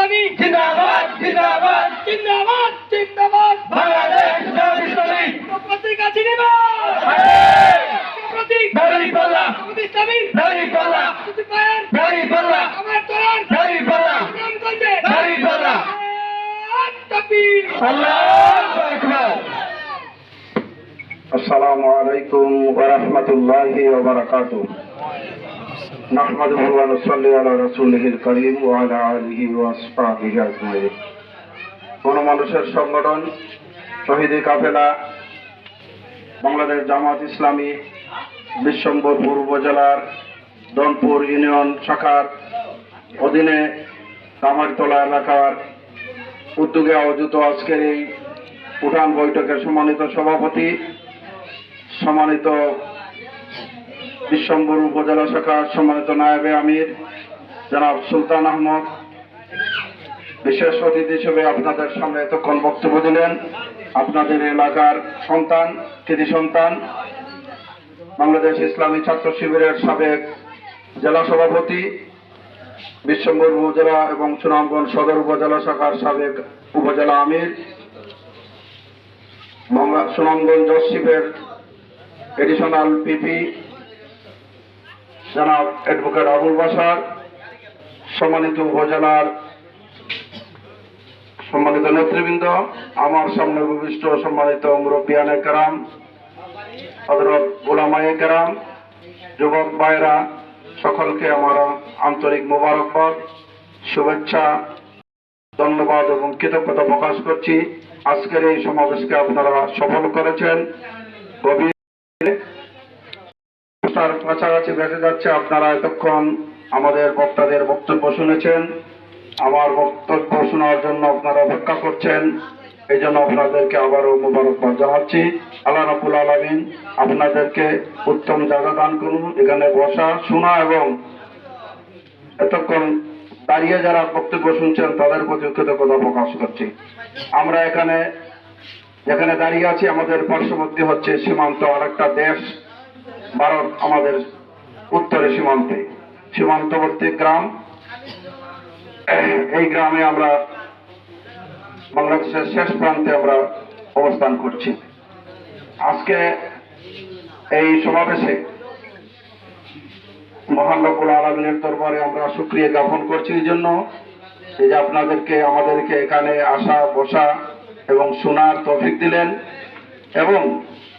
ইসলামী জিন্দাবাদ জিন্দাবাদ জিন্দাবাদ জিন্দাবাদ বাংলাদেশ জামাত ইসলামী প্রতীক আছে নিবাস প্রতীক দাঁড়িপাল্লা ইসলামী দাঁড়িপাল্লা দাঁড়িপাল্লা আমার তোলার দাঁড়িপাল্লা নামগঞ্জে দাঁড়িপাল্লা তাকবীর আল্লাহু আকবার। আসসালামু আলাইকুম ওয়া রাহমাতুল্লাহি ওয়া বারাকাতুহু। নাহমাদুহু ওয়া নুসাল্লি আলা রাসূলিহিল কারীম ওয়া আলা আলিহি ওয়া আসহাবিহি আজমাইন। গণমানুষের সংগঠন শহীদে কাফেলা বাংলাদেশ জামাত ইসলামী বিশ্বম্বরপুর উপজেলার দনপুর ইউনিয়ন শাখার অধীনে কামারতলা এলাকার উদ্যোগে আয়োজিত আজকের এই উঠান বৈঠকের সম্মানিত সভাপতি, সম্মানিত বিশ্বম্বর উপজেলা শাখার সম্মানিত নায়েবে আমির জনাব সুলতান আহমদ বিশেষ অতিথি হিসেবে আপনাদের সামনে এতক্ষণ বক্তব্য দিলেন। আপনাদের এলাকার সন্তান, কৃতি সন্তান, বাংলাদেশ ইসলামী ছাত্র শিবিরের সাবেক জেলা সভাপতি, বিশ্বম্বর উপজেলা এবং সুনামগঞ্জ সদর উপজেলা শাখার সাবেক উপজেলা আমির, সুনামগঞ্জ জজশিপের এডিশনাল পিপি জনাব অ্যাডভোকেট আবুল বাশার, সম্মানিত উপজেলার সম্মানিত নেতৃবৃন্দ, আমার সামনে উপবিষ্ট সম্মানিত মুরব্বিয়ানে কেরাম, হযরত উলামায়ে কেরাম, যুবক ভাইরা, সকলকে আমার আন্তরিক মোবারকবাদ, শুভেচ্ছা, ধন্যবাদ এবং কৃতজ্ঞতা প্রকাশ করছি। আজকের এই সমাবেশকে আপনারা সফল করেছেন। গভীর কাছাকাছি বেঁচে যাচ্ছে। আপনারা এতক্ষণ আমাদের বক্তাদের বক্তব্য শুনেছেন, আমার বক্তব্য শোনার জন্য আপনারা অপেক্ষা করছেন। এই জন্য আপনাদেরকে আবারও মোবারকবাদ জানাচ্ছি। আল্লাহ রাব্বুল আলামিন আপনাদেরকে উত্তম জায়গা দান করুন, এখানে বসা, শোনা এবং এতক্ষণ দাঁড়িয়ে যারা বক্তব্য শুনছেন তাদের প্রতি কৃতজ্ঞতা প্রকাশ করছি। আমরা যেখানে দাঁড়িয়ে আছি, আমাদের পার্শ্ববর্তী হচ্ছে সীমান্ত আরেকটা দেশ ভারত, আমাদের উত্তরে সীমান্তবর্তী গ্রাম। এই গ্রামে আমরা বাংলাদেশের শেষ প্রান্তে আমরা অবস্থান করছি। আজকে এই সমাবেশে মহান রব্বুল আলামিনের দরবারে আমরা শুকরিয়া জ্ঞাপন করছি এই জন্য যে আমাদেরকে এখানে আসা, বসা এবং শোনার তৌফিক দিলেন, এবং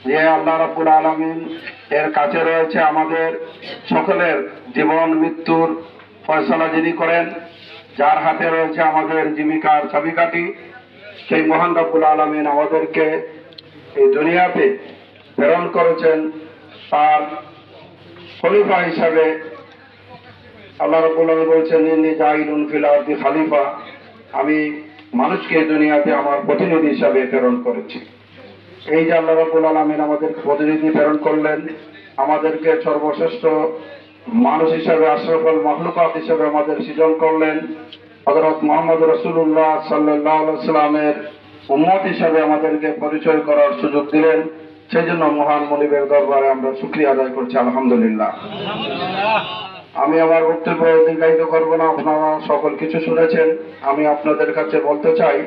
যে আল্লাহ রাব্বুল আলামিন এর কাছে রয়েছে আমাদের সকলের জীবন মৃত্যুর ফয়সালা যিনি করেন, যার হাতে রয়েছে আমাদের জীবিকার চাবিকাঠি, সেই মহান রব্বুল আলামিন আমাদেরকে এই দুনিয়াতে প্রেরণ করেছেন তার খলিফা হিসাবে। আল্লাহ রাব্বুল আলামিন বলছেন, ইন্নী জাইলুন ফিল আরদি খলিফা, আমি মানুষকে এই দুনিয়াতে আমার প্রতিনিধি হিসাবে প্রেরণ করেছি। এই যে আল্লাহ রাব্বুল আলামিন আমাদেরকে প্রতিনিধি প্রেরণ করলেন, আমাদেরকে সর্বশ্রেষ্ঠ মানুষ হিসাবে, আশরাফুল মাখলুকাত হিসাবে আমাদের সৃজন করলেন, হযরত মুহাম্মদ রাসূলুল্লাহ সাল্লাল্লাহু আলাইহি ওয়াসাল্লামের উম্মত হিসাবে আমাদেরকে পরিচয় করার সুযোগ দিলেন। সেই জন্য মহান মুনিবের দরবারে আমরা শুকরিয়া আদায় করছি, আলহামদুলিল্লাহ। আমি আমার বক্তব্য দীর্ঘায়িত করব না, আপনারা সকল কিছু শুনেছেন। আমি আপনাদের কাছে বলতে চাই,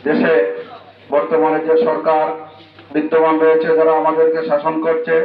দেশে বর্তমানে যে সরকার বিদ্যমান রয়েছে, যারা আমাদেরকে শাসন করছে,